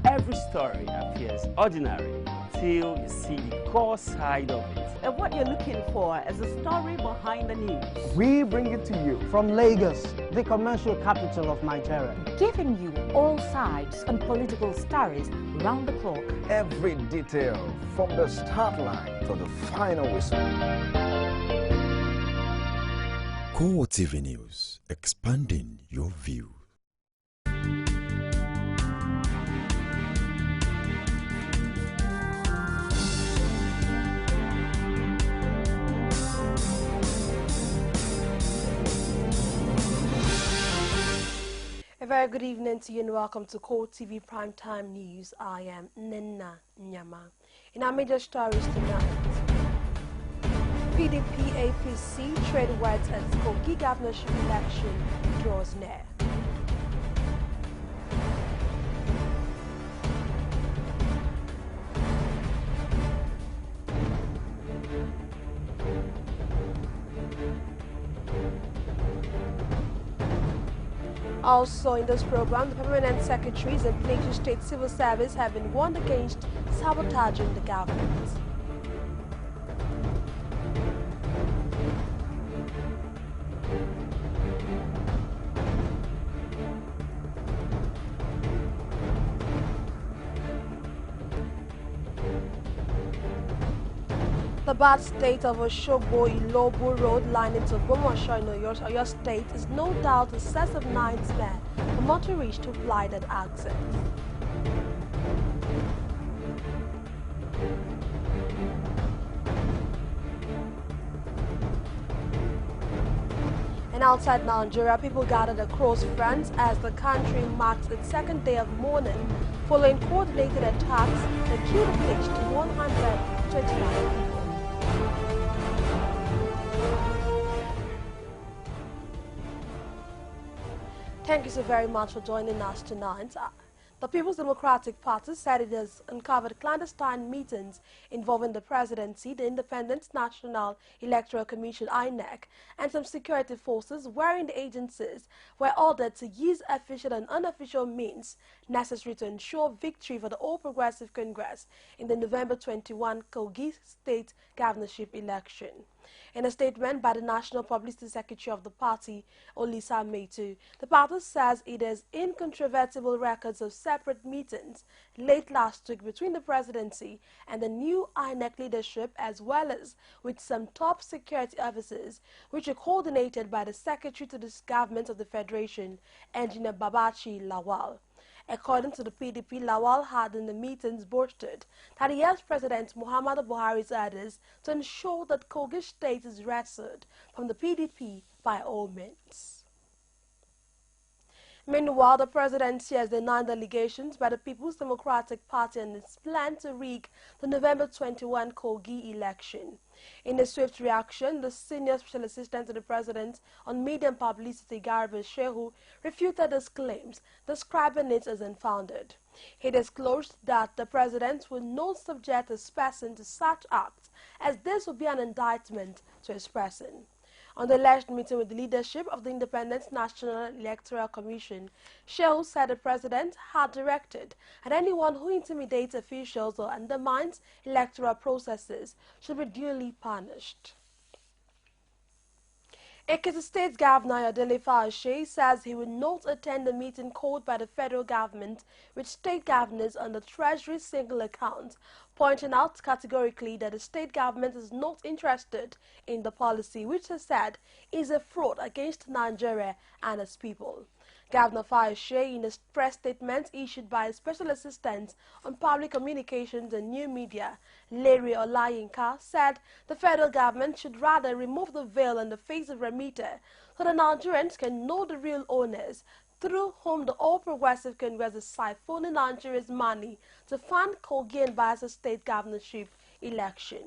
Every story appears ordinary till you see the core side of it. And what you're looking for is the story behind the news. We bring it to you from Lagos, the commercial capital of Nigeria. Giving you all sides and political stories round the clock. Every detail from the start line to the final whistle. CoreTV News, expanding your view. A very good evening to you and welcome to CoreTV Primetime News. I am Nena Nyama. In our major stories tonight, PDP APC trade words as Kogi governorship election draws near. Also in this program, the permanent secretaries and Plateau State Civil Service have been warned against sabotaging the government. The bad state of Oshogbo-Ilobo Road line into Bomosho in Oyo State is no doubt a source of nightmare for motorists who ply that access. And outside Nigeria, people gathered across France as the country marks its second day of mourning following coordinated attacks that killed at least 129 people. Thank you so very much for joining us tonight. The People's Democratic Party said it has uncovered clandestine meetings involving the presidency, the Independent National Electoral Commission (INEC), and some security forces, wherein the agencies were ordered to use official and unofficial means necessary to ensure victory for the All Progressive Congress in the November 21 Kogi State governorship election. In a statement by the National Publicity Secretary of the party, Olisa Metu, the party says it has incontrovertible records of separate meetings late last week between the presidency and the new INEC leadership, as well as with some top security officers, which are coordinated by the Secretary to the Government of the Federation, Engineer Babachi Lawal. According to the PDP, Lawal had in the meetings boasted that he asked President Muhammadu Buhari's orders to ensure that Kogi State is wrestled from the PDP by all means. Meanwhile, the presidency has denied allegations by the People's Democratic Party and its plan to rig the November 21 Kogi election. In a swift reaction, the senior special assistant to the president on media and publicity, Garba Shehu, refuted his claims, describing it as unfounded. He disclosed that the president would not subject his person to such acts, as this would be an indictment to his person. On the alleged meeting with the leadership of the Independent National Electoral Commission, Shehu said the president had directed that anyone who intimidates officials or undermines electoral processes should be duly punished. Ekiti State Governor Ayodele Fayose says he will not attend the meeting called by the federal government with state governors on the Treasury single account, pointing out categorically that the state government is not interested in the policy, which he said is a fraud against Nigeria and its people. Governor Fayose, in a press statement issued by a special assistant on public communications and new media, Larry Olayinka, said the federal government should rather remove the veil on the face of remitter so the Nigerians can know the real owners through whom the All Progressive Congress is siphoning Nigeria's money to fund Kogi and Bayelsa state governorship election.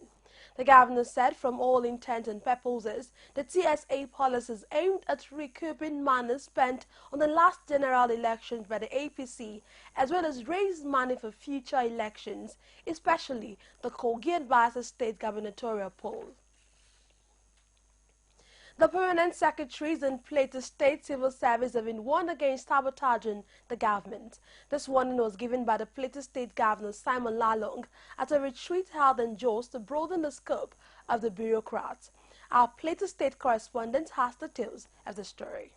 The governor said from all intents and purposes, the TSA policies aimed at recouping money spent on the last general elections by the APC, as well as raise money for future elections, especially the Kogi and Bayelsa state gubernatorial poll. The permanent secretaries in Plateau State Civil Service have been warned against sabotaging the government. This warning was given by the Plateau State Governor Simon Lalong at a retreat held in Jos to broaden the scope of the bureaucrats. Our Plateau State correspondent has details of the story.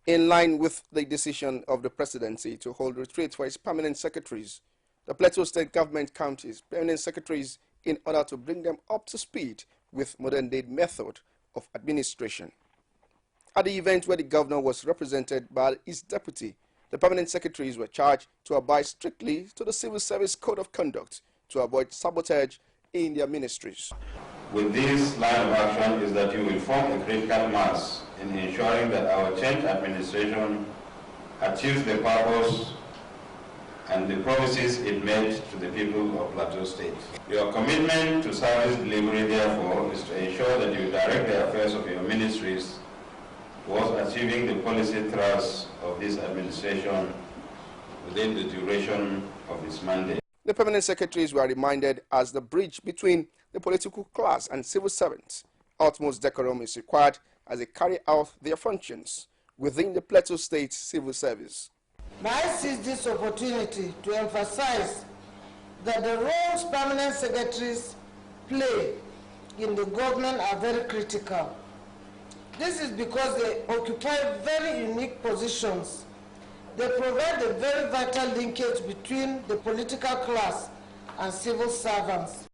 In line with the decision of the presidency to hold retreat for its permanent secretaries, the Plateau State government counties permanent secretaries in order to bring them up to speed with modern-day method of administration. At the event where the governor was represented by his deputy, the permanent secretaries were charged to abide strictly to the Civil Service Code of Conduct to avoid sabotage in their ministries. With this line of action is that you will form a critical mass in ensuring that our change administration achieves the purpose and the promises it made to the people of Plateau State. Your commitment to service delivery, therefore, is to ensure that you direct the affairs of your ministries towards achieving the policy thrust of this administration within the duration of its mandate. The permanent secretaries were reminded as the bridge between the political class and civil servants. Utmost decorum is required as they carry out their functions within the Plateau State Civil Service. May I seize this opportunity to emphasize that the roles permanent secretaries play in the government are very critical. This is because they occupy very unique positions. They provide a very vital linkage between the political class and civil servants.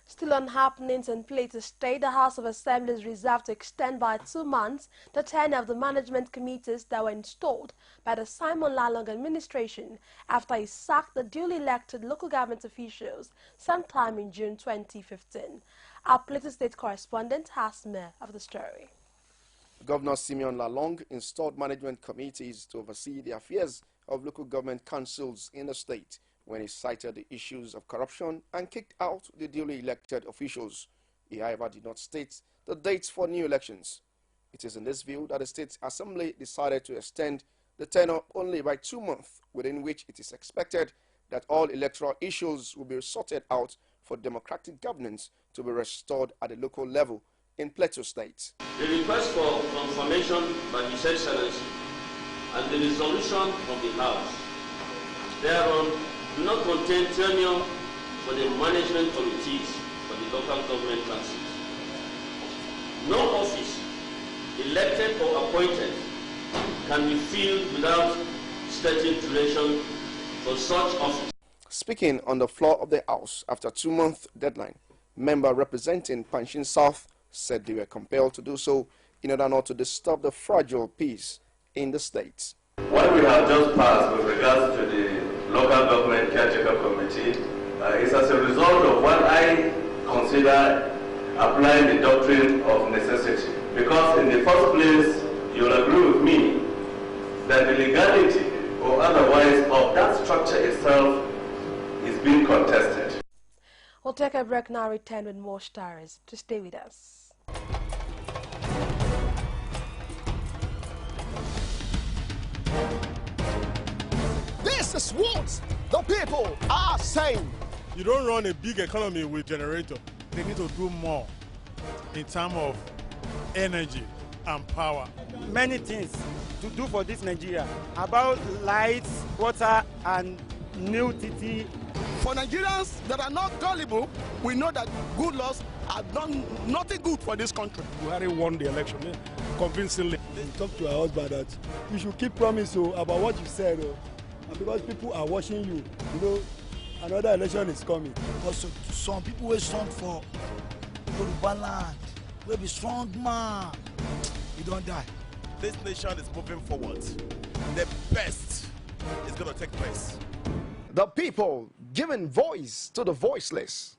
Still on happenings in Plateau State, the House of Assembly is reserved to extend by 2 months the tenure of the management committees that were installed by the Simon Lalong administration after he sacked the duly elected local government officials sometime in June 2015. Our Plateau State correspondent has more of the story. Governor Simeon Lalong installed management committees to oversee the affairs of local government councils in the state when he cited the issues of corruption and kicked out the duly elected officials. He, however, did not state the dates for new elections. It is in this view that the State Assembly decided to extend the tenure only by 2 months, within which it is expected that all electoral issues will be sorted out for democratic governance to be restored at the local level in Plateau State. The request for confirmation by His Excellency and the resolution of the House thereon do not contain tenure for the management committees for the local government councils. No office, elected or appointed, can be filled without stated duration for such office. Speaking on the floor of the House after a 2-month deadline, member representing Panshin South said they were compelled to do so in order not to disturb the fragile peace in the state. What we have just passed with regards to the local government caretaker committee is as a result of what I consider applying the doctrine of necessity. Because in the first place, you'll agree with me that the legality or otherwise of that structure itself is being contested. We'll take a break now, return with more stories. To stay with us. This is what the people are saying. You don't run a big economy with generator. They need to do more in terms of energy and power. Many things to do for this Nigeria about lights, water, and new TT. For Nigerians that are not gullible, we know that good laws have done nothing good for this country. Buhari won the election convincingly. Talk to our husband that you should keep promise about what you said, and because people are watching you, you know, another election is coming. Because some people will stand for Yoruba land, will be strong man, you don't die. This nation is moving forward. The best is going to take place. The people giving voice to the voiceless.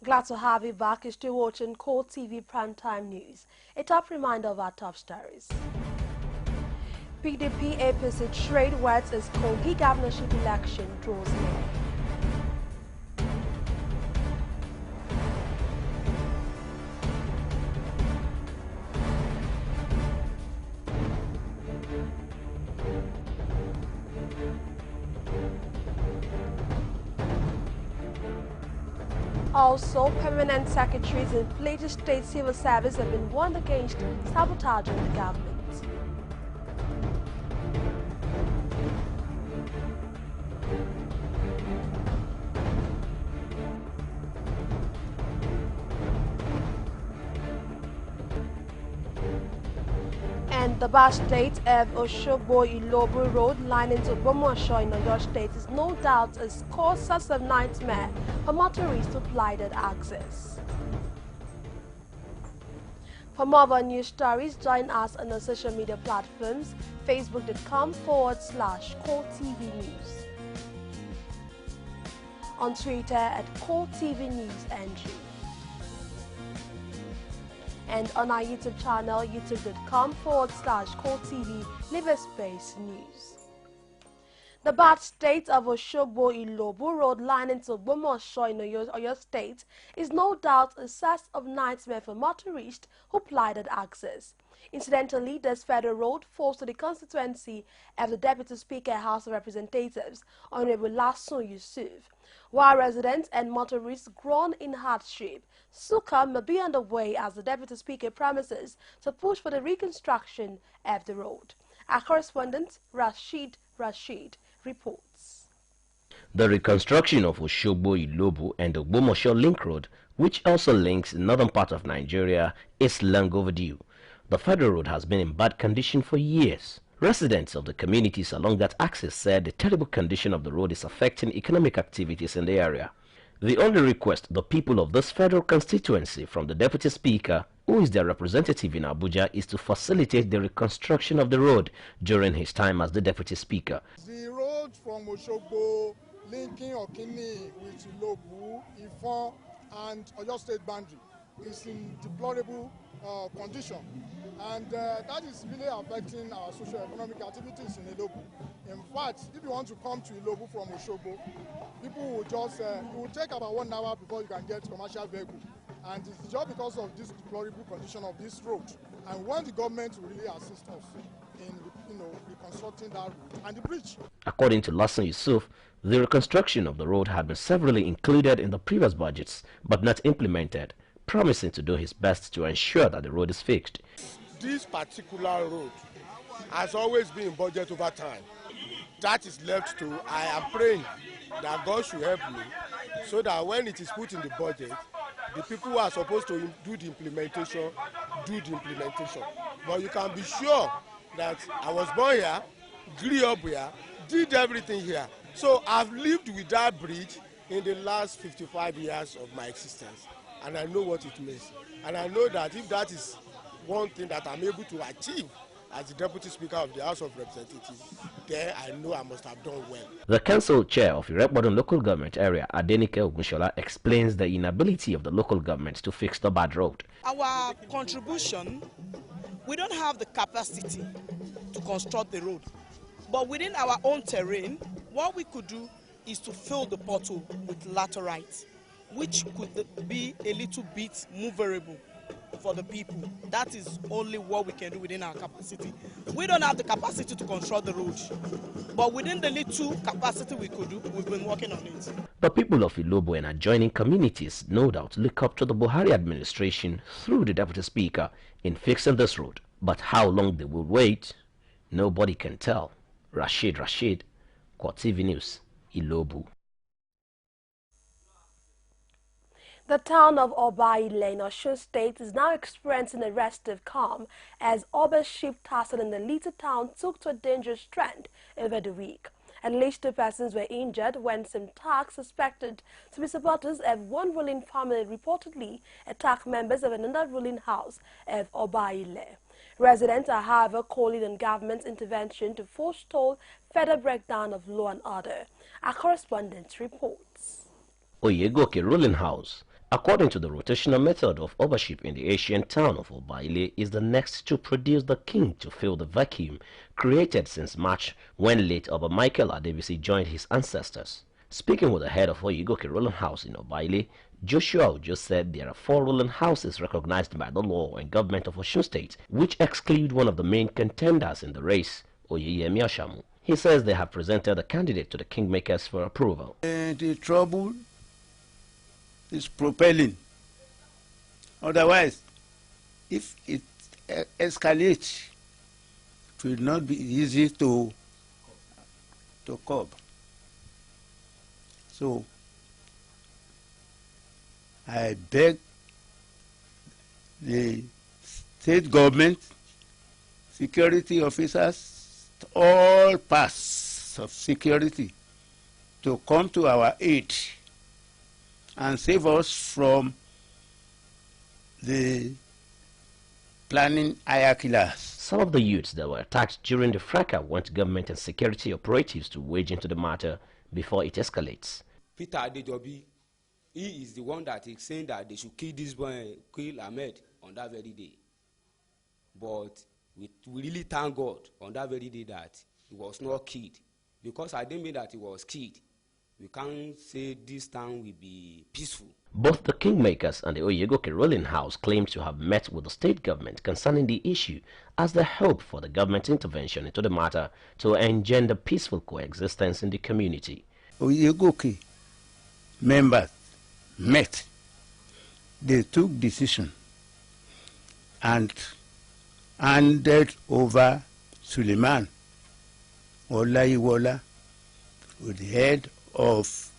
Glad to have you back. You're still watching CoreTV Primetime News. A top reminder of our top stories. PDP APC trade wars as Kogi governorship election draws near. Also, permanent secretaries in Plateau State Civil Service have been warned against sabotaging the government. And the Bar State of Oshogbo-Ilobu Road line into Bomosho in Oyo State is no doubt a source of nightmare for motorists who plighted access. For more of our news stories, join us on our social media platforms, facebook.com/CoreTV News, on Twitter at CoreTV News NG, and on our YouTube channel, youtube.com/CoreTV Space News. The Bad State of Oshogbo-Ilobu Road line into Bomosho in Oyo State is no doubt a source of nightmare for motorists who plighted access. Incidentally, this federal road falls to the constituency of the Deputy Speaker, House of Representatives, Honorable Lasun Yusuf. While residents and motorists groan in hardship, succor may be underway as the Deputy Speaker promises to push for the reconstruction of the road. Our correspondent, Rashid reports. The reconstruction of Oshogbo-Ilobu and the Bomosho Link Road, which also links the northern part of Nigeria, is long overdue. The federal road has been in bad condition for years. Residents of the communities along that axis said the terrible condition of the road is affecting economic activities in the area. The only request the people of this federal constituency from the Deputy Speaker, who is their representative in Abuja, is to facilitate the reconstruction of the road during his time as the Deputy Speaker. The road from Oshogbo linking Okini with Ilobu, Ifon and Oyo State boundary is in deplorable condition, and that is really affecting our socio-economic activities in Ilobu. In fact, if you want to come to Ilobu from Oshogbo, people will just, it will take about 1 hour before you can get commercial vehicle. And it's just because of this deplorable condition of this road. And when the government will really assist us in, reconstructing that road and the bridge. According to Lasun Yusuf, the reconstruction of the road had been severally included in the previous budgets, but not implemented, promising to do his best to ensure that the road is fixed. This particular road has always been in budget over time. That is left to, I am praying that God should help me so that when it is put in the budget, the people who are supposed to do the implementation, do the implementation. But you can be sure that I was born here, grew up here, did everything here. So I've lived with that bridge in the last 55 years of my existence. And I know what it means. And I know that if that is one thing that I'm able to achieve as the Deputy Speaker of the House of Representatives, then I know I must have done well. The council chair of Irekbodun local government area, Adenike Ogunshola, explains the inability of the local government to fix the bad road. Our contribution, we don't have the capacity to construct the road. But within our own terrain, what we could do is to fill the pothole with laterite, which could be a little bit moverable for the people. That is only what we can do within our capacity. We don't have the capacity to construct the road, but within the little capacity we could do, we've been working on it. The people of Ilobo and adjoining communities no doubt look up to the Buhari administration through the Deputy Speaker in fixing this road. But how long they will wait, nobody can tell. Rashid, CoreTV News, Ilobu. The town of Obaile in Osun State is now experiencing a restive calm as Oba's sheep tasseled in the little town took to a dangerous trend over the week. At least 2 persons were injured when some thugs suspected to be supporters of one ruling family reportedly attacked members of another ruling house of Obaile. Residents are, however, calling on government intervention to forestall further breakdown of law and order. Our correspondent reports. Oyegoke ruling house, according to the rotational method of ownership in the ancient town of Obaile, is the next to produce the king to fill the vacuum created since March when late Oba Michael Adebisi joined his ancestors. Speaking with the head of Oyegoke ruling house in Obaile, Joshua Ojo said there are 4 ruling houses recognized by the law and government of Osun State, which exclude one of the main contenders in the race, Oyeyemi Oshamu. He says they have presented a candidate to the kingmakers for approval. The trouble is propelling. Otherwise, if it escalates, it will not be easy to curb. So I beg the state government, security officers, all parts of security to come to our aid and save us from the planning hire killers. Some of the youths that were attacked during the fracas want government and security operatives to wade into the matter before it escalates. Peter Adejobi, he is the one that is saying that they should kill this boy, kill Ahmed on that very day. But we really thank God on that very day that he was not killed. Because I didn't mean that he was killed. We can't say this town will be peaceful. Both the Kingmakers and the Oyegoke ruling house claim to have met with the state government concerning the issue as they hope for the government intervention into the matter to engender peaceful coexistence in the community. Oyegoke members met. They took decision and handed over Suleiman Olaiwola with the head of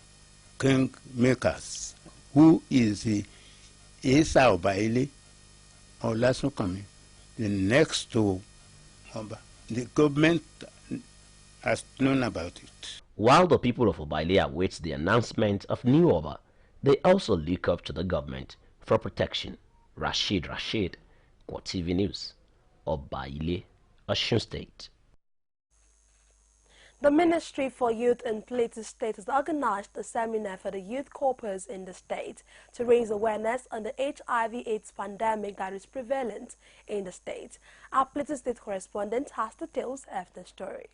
Kingmakers, who is the Esa Obaile Olasunkanmi, the next to Oba. The government has known about it. While the people of Obaile await the announcement of new Oba, they also look up to the government for protection. Rashid, CoreTV News, Obaile, Osun State. The Ministry for Youth and Plateau State has organized a seminar for the youth corpers in the state to raise awareness on the HIV/AIDS pandemic that is prevalent in the state. Our Plateau State correspondent has details of the story.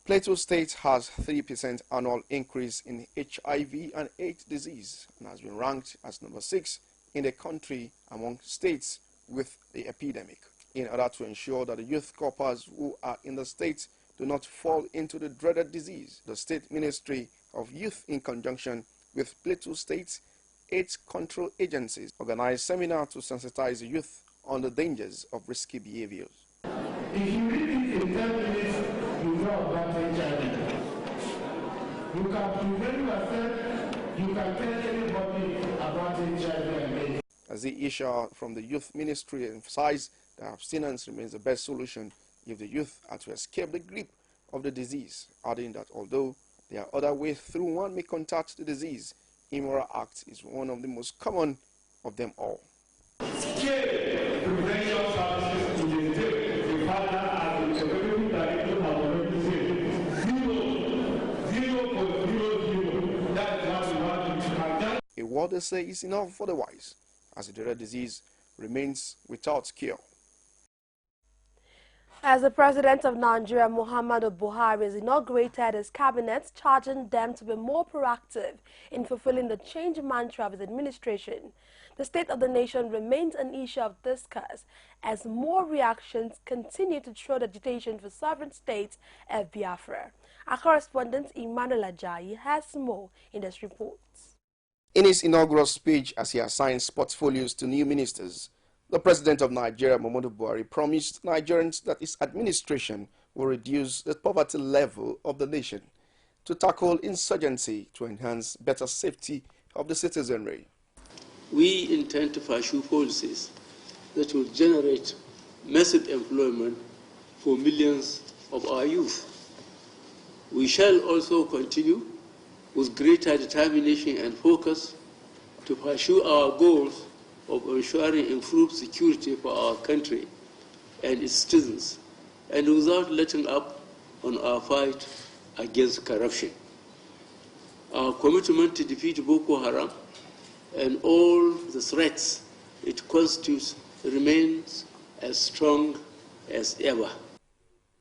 Plateau State has 3% annual increase in HIV and AIDS disease and has been ranked as number 6 in the country among states with the epidemic. In order to ensure that the youth corpers who are in the state do not fall into the dreaded disease, the State Ministry of Youth, in conjunction with Plateau State AIDS control agencies, organized a seminar to sensitize the youth on the dangers of risky behaviors. If you read it in 10 minutes, you know about HIV. You can prevent yourself, you can tell anybody about HIV and AIDS. As the issue from the Youth Ministry emphasized that abstinence remains the best solution if the youth are to escape the grip of the disease, adding that although there are other ways through one may contact the disease, immoral act is one of the most common of them all. Scale prevention services in the state, the partner and the executive director have already said, 0.00, that is what we want to conduct. A word they say is enough for the wise, as the dreaded disease remains without cure. As the President of Nigeria, Muhammadu Buhari, has inaugurated his cabinet, charging them to be more proactive in fulfilling the change mantra of his administration, the state of the nation remains an issue of discourse as more reactions continue to show the agitation for sovereign states of Biafra. Our correspondent Emmanuel Ajayi has more in this report. In his inaugural speech as he assigns portfolios to new ministers, the President of Nigeria, Muhammadu Buhari, promised Nigerians that his administration will reduce the poverty level of the nation, to tackle insurgency, to enhance better safety of the citizenry. We intend to pursue policies that will generate massive employment for millions of our youth. We shall also continue with greater determination and focus to pursue our goals of ensuring improved security for our country and its citizens, and without letting up on our fight against corruption. Our commitment to defeat Boko Haram and all the threats it constitutes remains as strong as ever.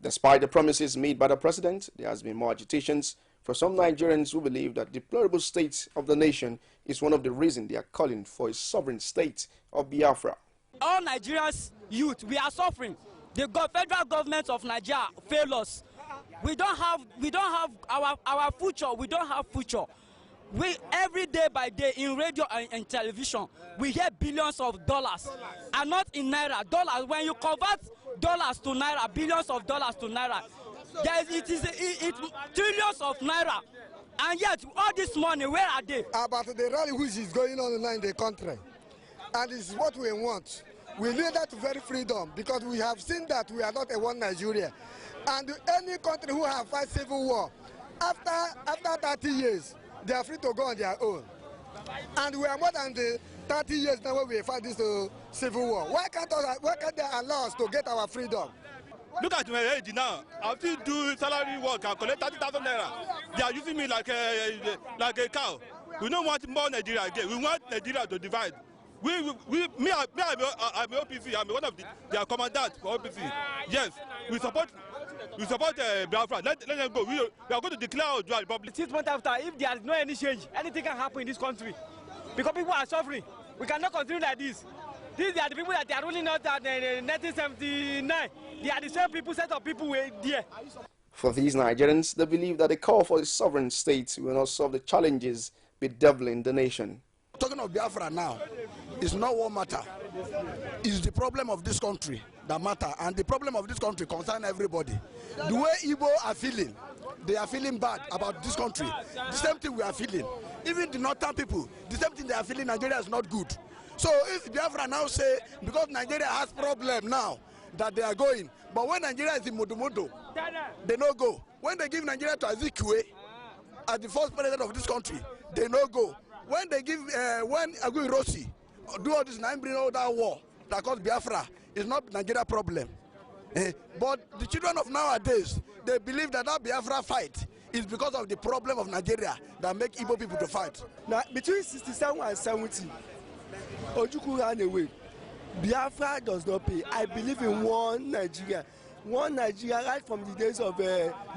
Despite the promises made by the president, there has been more agitations for some Nigerians who believe that the deplorable state of the nation is one of the reasons they are calling for a sovereign state of Biafra. All Nigeria's youth, we are suffering. The federal government of Nigeria failed us. We don't have our future. We don't have future. We every day by day in radio and television, we hear billions of dollars, and not in naira. Dollars. When you convert dollars to naira, billions of dollars to naira, it's trillions of naira. And yet, all this money, where are they? About the rally which is going on in the country, and this is what we want. We need that very freedom, because we have seen that we are not a one Nigeria, and any country who have fight civil war, after 30 years, they are free to go on their own. And we are more than the 30 years now when we fight this civil war. Why can't they allow us to get our freedom? Look at my age now. I still do salary work and collect 30,000 naira. They are using me like a cow. We don't want more Nigeria again. We want Nigeria to divide. I'm OPC. I'm one of their commandants for OPC. Yes, we support Biafra. Let them go. We are going to declare our republic. 6 months after, if there is no any change, anything can happen in this country. Because people are suffering. We cannot continue like this. These are the people that they are ruling out in 1979. They are the same people, set of people were there. For these Nigerians, they believe that the call for a sovereign state will not solve the challenges bedeviling the nation. Talking of Biafra now, it's not what matter. It's the problem of this country that matter, and the problem of this country concerns everybody. The way Igbo are feeling, they are feeling bad about this country. The same thing we are feeling. Even the northern people, the same thing they are feeling. Nigeria is not good. So if Biafra now say, because Nigeria has problem now, that they are going, but when Nigeria is in Modomodo, they no go. When they give Nigeria to Azikiwe as the first president of this country, they no go. When they give, when Agui Rossi do all this, now bring all that war that caused Biafra, it's not Nigeria problem. But the children of nowadays, they believe that Biafra fight is because of the problem of Nigeria that make Igbo people to fight. Now, between 67 and 70, Ojukwu ran away. Biafra does not pay. I believe in one Nigeria right from the days of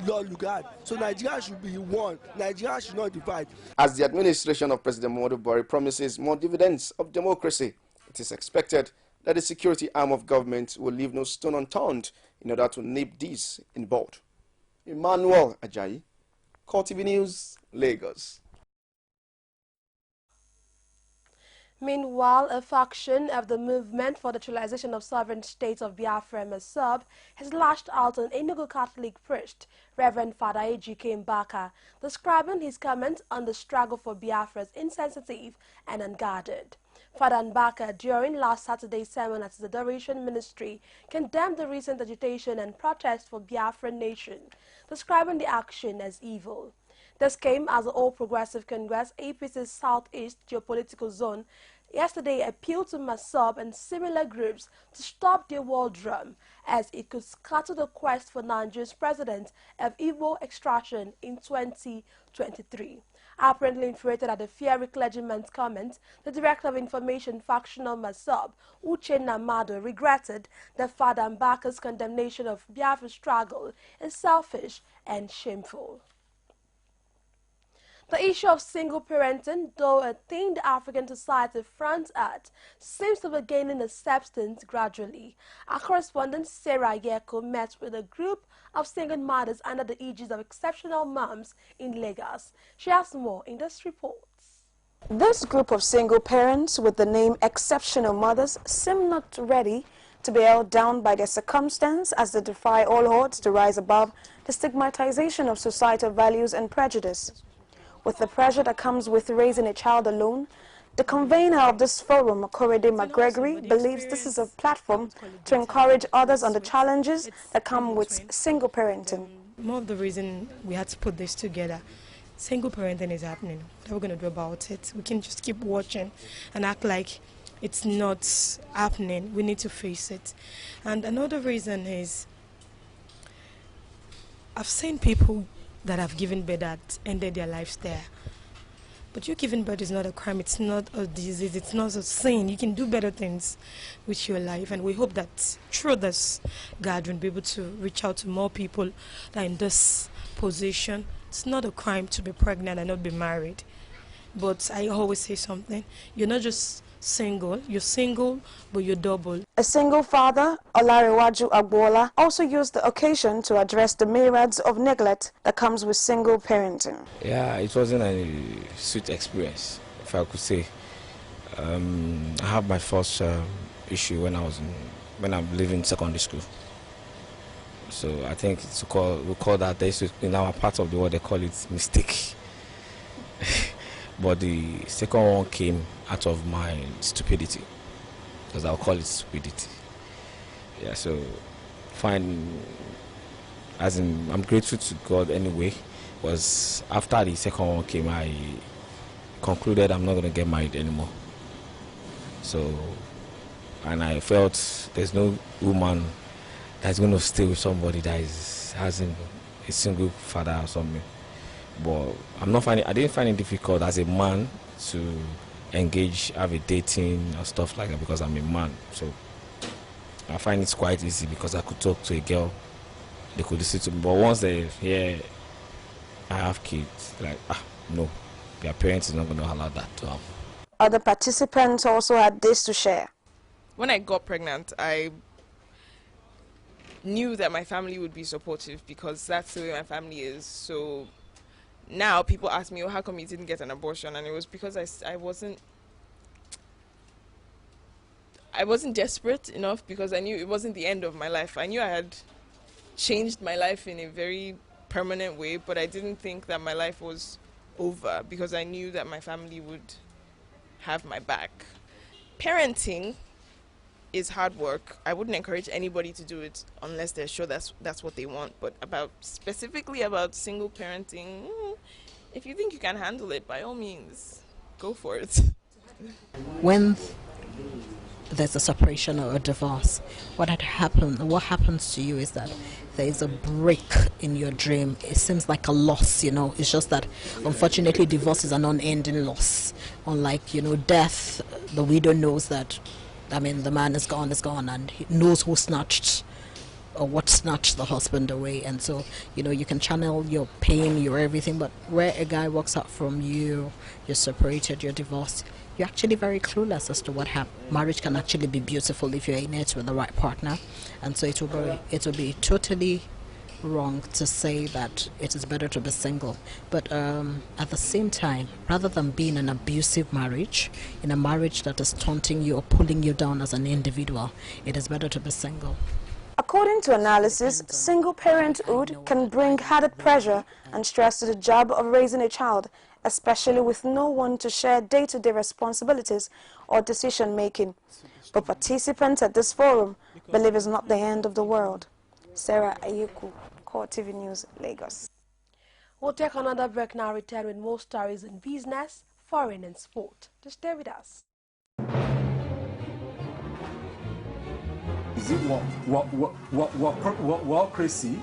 Lord Lugard. So Nigeria should be one. Nigeria should not divide. As the administration of President Muhammadu Buhari promises more dividends of democracy, it is expected that the security arm of government will leave no stone unturned in order to nip these in bud. Emmanuel Ajayi, CoreTV News, Lagos. Meanwhile, a faction of the Movement for the Naturalization of Sovereign States of Biafra, MASOB, has lashed out on Enugu Catholic priest, Reverend Father Ejike Mbaka, describing his comments on the struggle for Biafra as insensitive and unguarded. Father Mbaka, during last Saturday's sermon at the Adoration Ministry, condemned the recent agitation and protest for Biafran nation, describing the action as evil. This came as the All Progressive Congress, APC's Southeast Geopolitical Zone, yesterday appealed to MASOB and similar groups to stop their war drum, as it could scatter the quest for Nigeria's president of Igbo extraction in 2023. Apparently infuriated at the fiery clergyman's comment, the Director of Information Factional MASOB, Uche Namado, regretted that Father Mbaka's condemnation of Biafra's struggle is selfish and shameful. The issue of single parenting, though a thing the African society fronts at, seems to be gaining a substance gradually. Our correspondent Sarah Yeko met with a group of single mothers under the aegis of Exceptional Moms in Lagos. She has more in this report. This group of single parents with the name Exceptional Mothers seem not ready to be held down by their circumstance as they defy all odds to rise above the stigmatization of societal values and prejudice. With the pressure that comes with raising a child alone, the convener of this forum, Korede McGregory, believes this is a platform to encourage others on the challenges that come with single parenting. More of the reason we had to put this together, single parenting is happening. What are we going to do about it? We can just keep watching and act like it's not happening. We need to face it. And another reason is I've seen people that have given birth that ended their lives there. But you giving birth is not a crime, it's not a disease, it's not a sin. You can do better things with your life, and we hope that through this gathering, be able to reach out to more people that are in this position. It's not a crime to be pregnant and not be married. But I always say something, you're not just single. You're single, but you're double. A single father, Olarewaju Agbola, also used the occasion to address the myriads of neglect that comes with single parenting. Yeah, it wasn't a sweet experience, if I could say. I had my first issue when I'm leaving secondary school. So I think we call that, in our part of the world they call it mistake. But the second one came out of my stupidity, because I'll call it stupidity. Yeah, so fine. As in, I'm grateful to God anyway. Was after the second one came, I concluded I'm not going to get married anymore. So, and I felt there's no woman that's going to stay with somebody that has a single father or something. But I didn't find it difficult as a man to engage, have a dating or stuff like that, because I'm a man. So I find it quite easy, because I could talk to a girl, they could listen to me. But once they hear I have kids, like, no, their parents is not going to allow that to happen. Other participants also had this to share. When I got pregnant, I knew that my family would be supportive, because that's the way my family is. So now people ask me, oh, how come you didn't get an abortion? And it was because I wasn't desperate enough, because I knew it wasn't the end of my life. I knew I had changed my life in a very permanent way, but I didn't think that my life was over, because I knew that my family would have my back. Parenting is hard work. I wouldn't encourage anybody to do it unless they're sure that's what they want. But specifically about single parenting, if you think you can handle it, by all means, go for it. When there's a separation or a divorce, what happens to you is that there is a break in your dream. It seems like a loss, It's just that, unfortunately, divorce is an unending loss. Unlike, death, the widow knows that, the man is gone, and he knows who snatched or what snatched the husband away. And so, you can channel your pain, your everything. But where a guy walks out from you, you're separated, you're divorced, you're actually very clueless as to what happened. Marriage can actually be beautiful if you're in it with the right partner. And so it will be totally wrong to say that it is better to be single. But at the same time, rather than being in an abusive marriage, in a marriage that is taunting you or pulling you down as an individual, it is better to be single. According to analysis, single parenthood can bring added pressure and stress to the job of raising a child, especially with no one to share day-to-day responsibilities or decision-making. But participants at this forum believe it's not the end of the world. Sarah Ayeku, CoreTV News, Lagos. We'll take another break now, return with more stories in business, foreign and sport. Just stay with us. Is it what crazy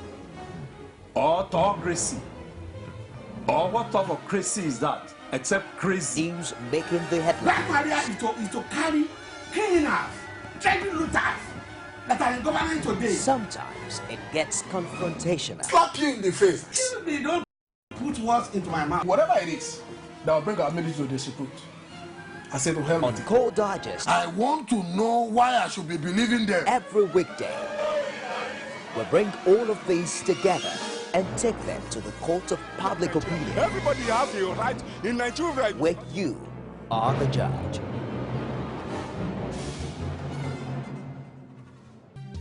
or autocracy? Or what type of crazy is that? Except crazy. News making the headlines. That idea is to carry criminals, trade looters that are in government today. Sometimes it gets confrontational. Slap you in the face. They don't put words into my mouth. Whatever it is that will bring our military to disrepute, I said to hell. On Core Digest, I want to know why I should be believing them. Every weekday, we bring all of these together and take them to the court of public opinion. Everybody has a right in Nigeria. Where you are the judge.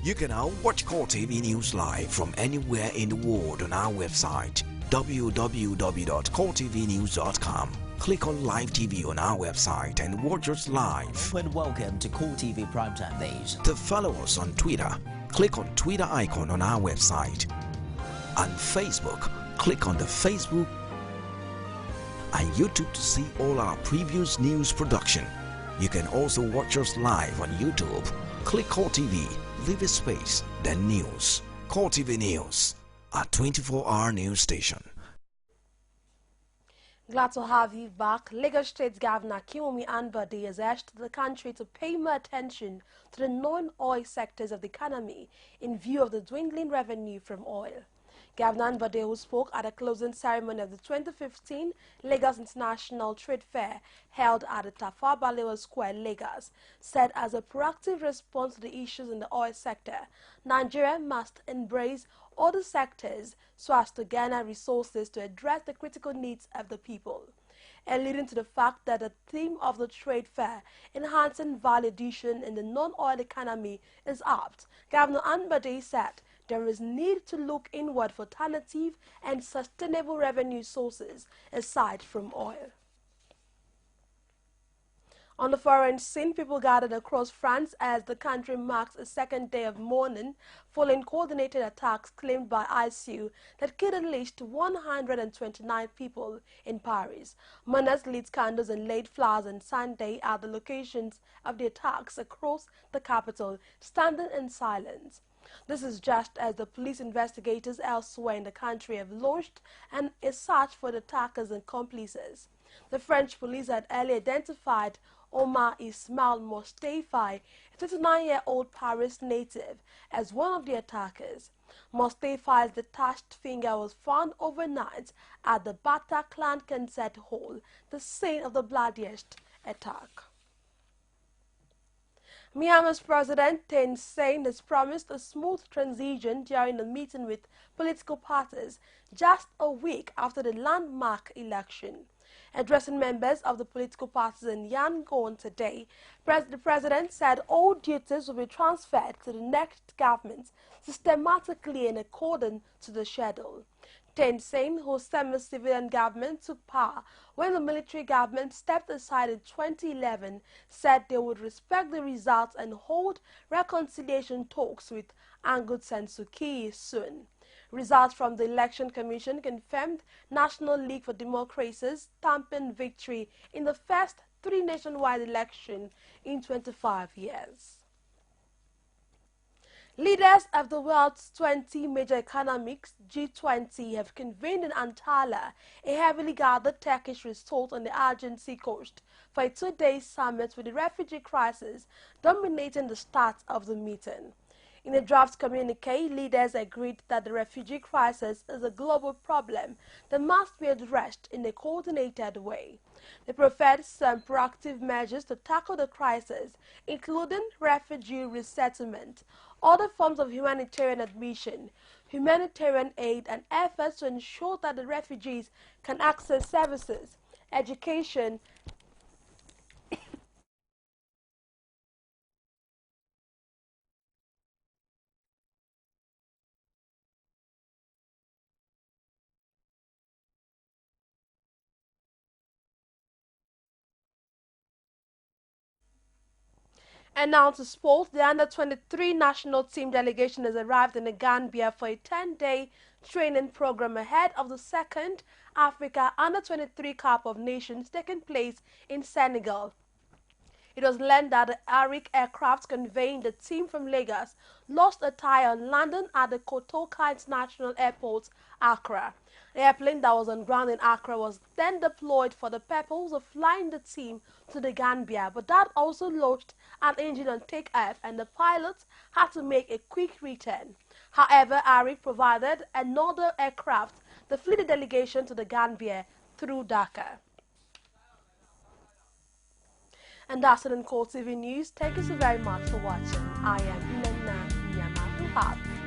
You can now watch CoreTV News live from anywhere in the world on our website, www.coretvnews.com. Click on Live TV on our website and watch us live. And welcome to CoreTV Primetime Days. To follow us on Twitter, click on Twitter icon on our website. On Facebook, click on the Facebook and YouTube to see all our previous news production. You can also watch us live on YouTube. Click CoreTV, leave a space, then news. CoreTV News, our 24-hour news station. Glad to have you back. Lagos State Governor Kimomi Anbadi has urged the country to pay more attention to the non-oil sectors of the economy in view of the dwindling revenue from oil. Governor Anbade, who spoke at the closing ceremony of the 2015 Lagos International Trade Fair held at the Tafawa Balewa Square, Lagos, said as a proactive response to the issues in the oil sector, Nigeria must embrace other sectors so as to garner resources to address the critical needs of the people. Alluding to the fact that the theme of the trade fair, enhancing value addition in the non-oil economy, is apt, Governor Anbade said there is need to look inward for alternative and sustainable revenue sources aside from oil. On the foreign scene, people gathered across France as the country marks a second day of mourning following coordinated attacks claimed by ICU that killed at least 129 people in Paris. Mourners lit candles and laid flowers on Sunday at the locations of the attacks across the capital, standing in silence. This is just as the police investigators elsewhere in the country have launched a search for the attackers and accomplices. The French police had earlier identified Omar Ismail Mostafai, a 39-year-old Paris native, as one of the attackers. Mostafai's detached finger was found overnight at the Bataclan concert hall, the scene of the bloodiest attack. Myanmar's President Thein Sein has promised a smooth transition during a meeting with political parties just a week after the landmark election. Addressing members of the political parties in Yangon today, the president said all duties will be transferred to the next government systematically in accordance to the schedule. Thein Sein, whose semi-civilian government took power when the military government stepped aside in 2011, said they would respect the results and hold reconciliation talks with Aung San Suu Kyi soon. Results from the Election Commission confirmed National League for Democracy's stamping victory in the first 3 nationwide elections in 25 years. Leaders of the world's 20 major economies, G20, have convened in Antalya, a heavily guarded Turkish resort on the Aegean Sea coast, for a 2-day summit with the refugee crisis dominating the start of the meeting. In a draft communique, leaders agreed that the refugee crisis is a global problem that must be addressed in a coordinated way. They preferred some proactive measures to tackle the crisis, including refugee resettlement, other forms of humanitarian admission, humanitarian aid, and efforts to ensure that the refugees can access services, education, And now to sports. The under-23 national team delegation has arrived in the Gambia for a 10-day training program ahead of the second Africa Under-23 Cup of Nations taking place in Senegal. It was learned that the Arik aircraft conveying the team from Lagos lost a tire on landing at the Kotoka International Airport, Accra. The airplane that was on ground in Accra was then deployed for the purpose of flying the team to the Gambia, but that also lost an engine on takeoff and the pilots had to make a quick return. However, Arik provided another aircraft to flee the delegation to the Gambia through Dhaka. And that's it on CoreTV News. Thank you so very much for watching. I am Nana Nyamatu.